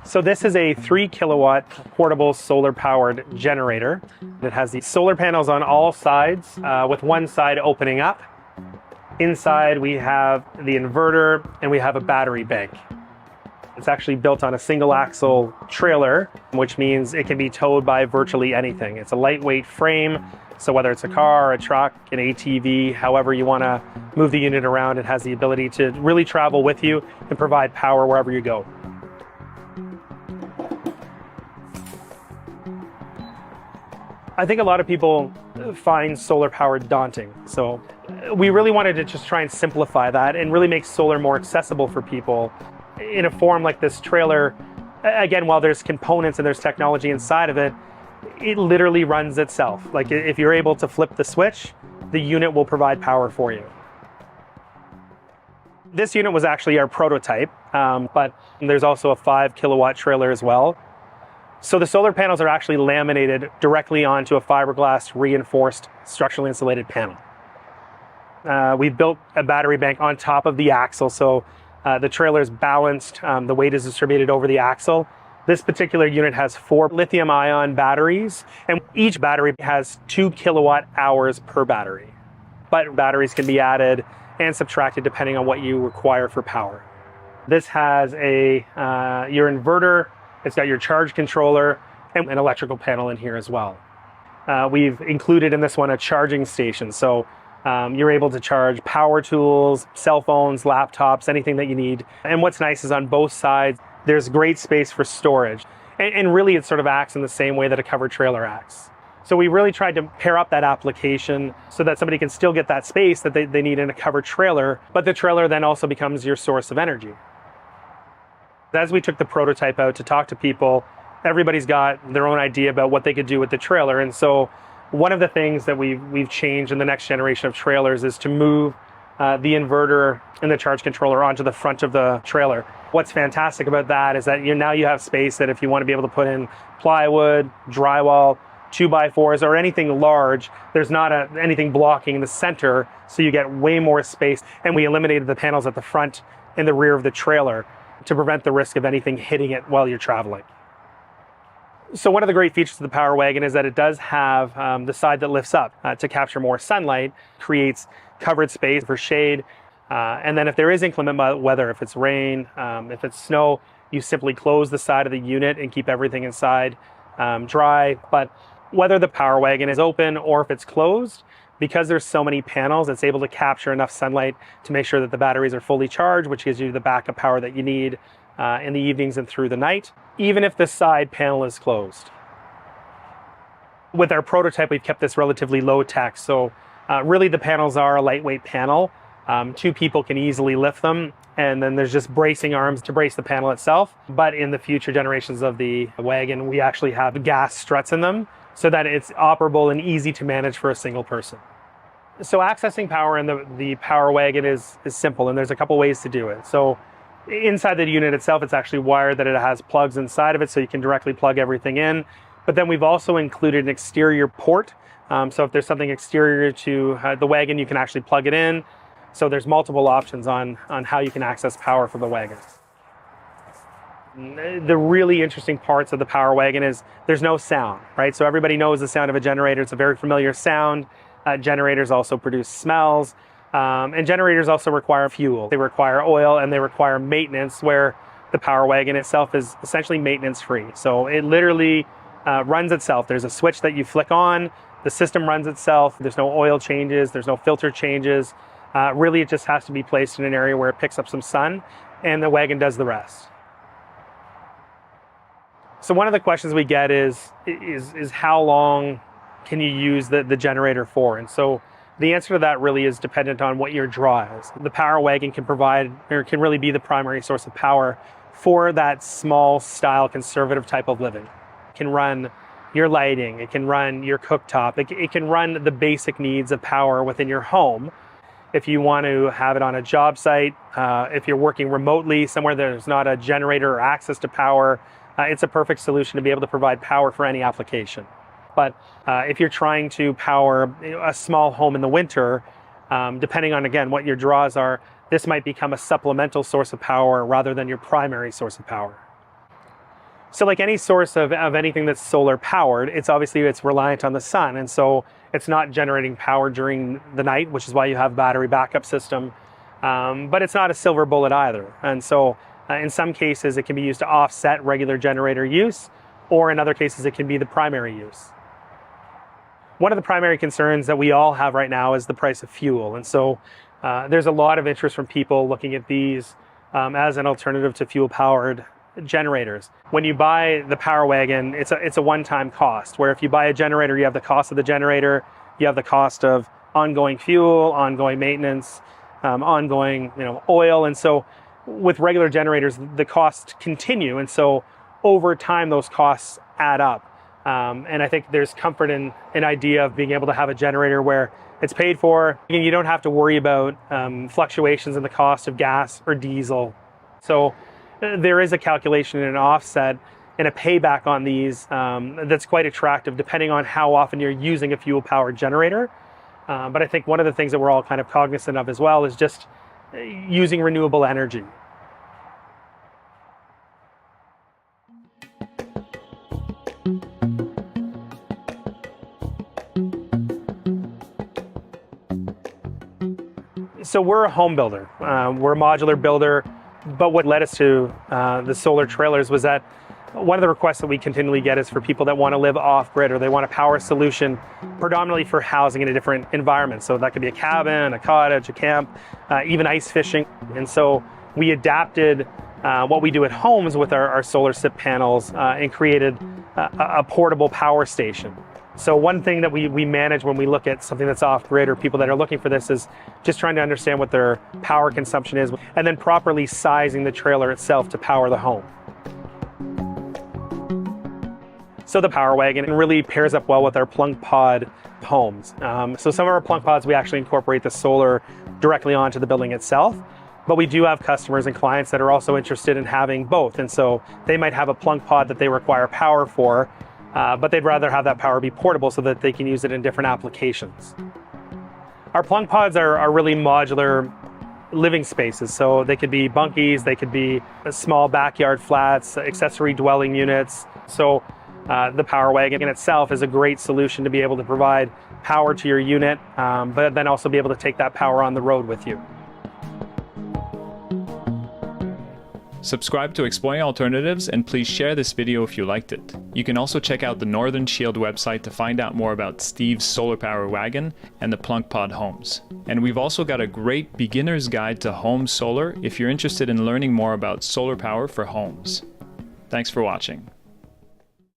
So this is a 3 kilowatt portable solar powered generator. It has the solar panels on all sides with one side opening up. Inside we have the inverter and we have a battery bank. It's actually built on a single axle trailer, which means it can be towed by virtually anything. It's a lightweight frame, so whether it's a car, a truck, an ATV, however you want to move the unit around, it has the ability to really travel with you and provide power wherever you go. I think a lot of people find solar power daunting. So we really wanted to just try and simplify that and really make solar more accessible for people in a form like this trailer. Again, while there's components and there's technology inside of it, it literally runs itself. Like if you're able to flip the switch, the unit will provide power for you. This unit was actually our prototype, but there's also a 5 kilowatt trailer as well. So the solar panels are actually laminated directly onto a fiberglass reinforced structurally insulated panel. We've built a battery bank on top of the axle, so the trailer is balanced, the weight is distributed over the axle. This particular unit has 4 lithium-ion batteries, and each battery has 2 kilowatt hours per battery. But batteries can be added and subtracted depending on what you require for power. This has your inverter. It's got your charge controller and an electrical panel in here as well. We've included in this one a charging station. So you're able to charge power tools, cell phones, laptops, anything that you need. And what's nice is on both sides, there's great space for storage. And really it sort of acts in the same way that a covered trailer acts. So we really tried to pair up that application so that somebody can still get that space that they need in a covered trailer, but the trailer then also becomes your source of energy. As we took the prototype out to talk to people, everybody's got their own idea about what they could do with the trailer. And so one of the things that we've changed in the next generation of trailers is to move the inverter and the charge controller onto the front of the trailer. What's fantastic about that is that now you have space that if you want to be able to put in plywood, drywall, 2x4s, or anything large, there's not anything blocking the center, so you get way more space. And we eliminated the panels at the front and the rear of the trailer to prevent the risk of anything hitting it while you're traveling. So one of the great features of the Power Wagon is that it does have the side that lifts up to capture more sunlight, creates covered space for shade. And then if there is inclement weather, if it's rain, if it's snow, you simply close the side of the unit and keep everything inside dry. But whether the Power Wagon is open or if it's closed, because there's so many panels, it's able to capture enough sunlight to make sure that the batteries are fully charged, which gives you the backup power that you need in the evenings and through the night, even if the side panel is closed. With our prototype, we've kept this relatively low tech. So really the panels are a lightweight panel. 2 people can easily lift them. And then there's just bracing arms to brace the panel itself. But in the future generations of the wagon, we actually have gas struts in them so that it's operable and easy to manage for a single person. So accessing power in the Power Wagon is simple, and there's a couple ways to do it. So inside the unit itself, it's actually wired that it has plugs inside of it, so you can directly plug everything in. But then we've also included an exterior port. So if there's something exterior to the wagon, you can actually plug it in. So there's multiple options on how you can access power for the wagon. The really interesting parts of the Power Wagon is there's no sound, right? So everybody knows the sound of a generator. It's a very familiar sound. Generators also produce smells, and generators also require fuel. They require oil and they require maintenance, where the Power Wagon itself is essentially maintenance free. So it literally runs itself. There's a switch that you flick on, the system runs itself. There's no oil changes, there's no filter changes. Really, it just has to be placed in an area where it picks up some sun, and the wagon does the rest. So one of the questions we get is how long can you use the generator for? And so the answer to that really is dependent on what your draw is. The Power Wagon can provide, or can really be the primary source of power for that small style conservative type of living. It can run your lighting, it can run your cooktop, it can run the basic needs of power within your home. If you want to have it on a job site, if you're working remotely somewhere there's not a generator or access to power, it's a perfect solution to be able to provide power for any application. But if you're trying to power a small home in the winter, depending on, again, what your draws are, this might become a supplemental source of power rather than your primary source of power. So like any source of anything that's solar powered, it's reliant on the sun. And so it's not generating power during the night, which is why you have battery backup system. But it's not a silver bullet either. And so in some cases, it can be used to offset regular generator use, or in other cases, it can be the primary use. One of the primary concerns that we all have right now is the price of fuel. And so there's a lot of interest from people looking at these as an alternative to fuel-powered generators. When you buy the Power Wagon, it's a one-time cost, where if you buy a generator, you have the cost of the generator, you have the cost of ongoing fuel, ongoing maintenance, ongoing oil. And so with regular generators, the costs continue. And so over time, those costs add up. And I think there's comfort in an idea of being able to have a generator where it's paid for, and you don't have to worry about fluctuations in the cost of gas or diesel. So there is a calculation and an offset and a payback on these that's quite attractive depending on how often you're using a fuel-powered generator. But I think one of the things that we're all kind of cognizant of as well is just using renewable energy. So we're a home builder. We're a modular builder, but what led us to the solar trailers was that one of the requests that we continually get is for people that want to live off-grid, or they want a power solution predominantly for housing in a different environment. So that could be a cabin, a cottage, a camp, even ice fishing. And so we adapted what we do at homes with our solar SIP panels and created a portable power station. So one thing that we manage when we look at something that's off-grid, or people that are looking for this, is just trying to understand what their power consumption is, and then properly sizing the trailer itself to power the home. So the Power Wagon really pairs up well with our Plunk Pod homes. So some of our Plunk Pods, we actually incorporate the solar directly onto the building itself, but we do have customers and clients that are also interested in having both. And so they might have a Plunk Pod that they require power for, but they'd rather have that power be portable so that they can use it in different applications. Our Plunk Pods are really modular living spaces. So they could be bunkies, they could be small backyard flats, accessory dwelling units. So the Power Wagon in itself is a great solution to be able to provide power to your unit, but then also be able to take that power on the road with you. Subscribe to Exploring Alternatives, and please share this video if you liked it. You can also check out the Northern Shield website to find out more about Steve's Solar Power Wagon and the Plunk Pod homes. And we've also got a great beginner's guide to home solar if you're interested in learning more about solar power for homes. Thanks for watching.